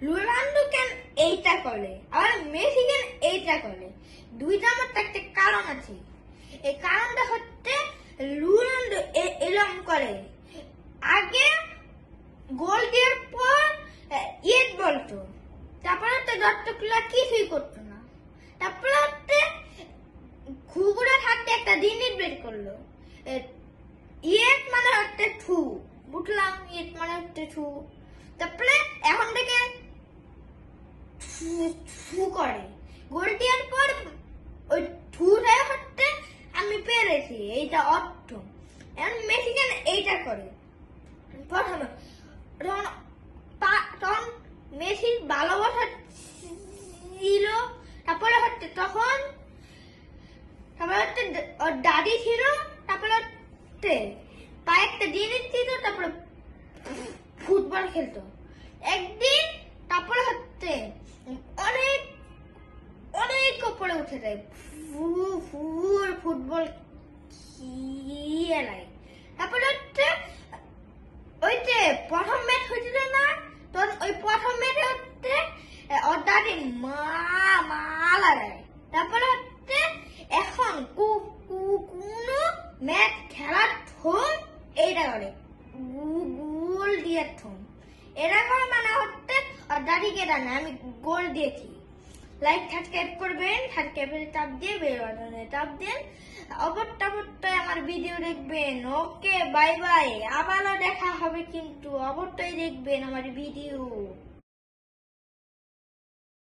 Ronaldo কেন এইটা করে আবার মেসি কেন এইটা করে, দুইটা আমার একটা কারণ আছে। এই কারণটা হচ্ছে রোনাল্ডো এরকম করে, আগে গোল দেওয়ার পর ইয়েট বলতো, তারপরে তো দর্শকরা কিছুই করতো না, তারপরে হচ্ছে ঘুঘুরা থাকতে একটা জিনিস বের করলো, ইয়েট মানে হচ্ছে থু, বুঝলাম ইয়েট মানে হচ্ছে থু, তারপরে এখন থেকে থু করে, গোল দেওয়ার পর ওই থুটাই হচ্ছে আমি পেরেছি, এইটা অর্থ। এখন মেসি কেন এইটা করে, প্রথমে তখন মেসির ভালোবাসা ছিল, তারপরে হচ্ছে তখন তারপরে হচ্ছে ওর দাদি ছিল, তারপরে হচ্ছে কয়েকটা জিনিস ছিল, তারপরে ফুটবল খেলতো একদিন, তারপরে হচ্ছে অনেক অনেক উপরে উঠে যায়, ফুটবল খেলায়। তারপরে হচ্ছে ওই যে প্রথম ম্যাচ হয়েছিল না, তখন ওই প্রথম ম্যাচে হচ্ছে ওর দাদি মালা দেয়, তারপরে হচ্ছে এখন কোনো ম্যাচ খেলার থম এইটা করে, গোল দিয়ে থম এটা করে, মানে হচ্ছে ওর দাদিকে জানে আমি গোল দিয়েছি। লাইক সাবস্ক্রাইব করবেন, সাবস্ক্রাইবের চাপ দিয়ে বেল বাটনে চাপ দেন, অবশ্যই আমার ভিডিও দেখবেন। ওকে বাই বাই, আবারও দেখা হবে, কিন্তু অবশ্যই দেখবেন আমার ভিডিও।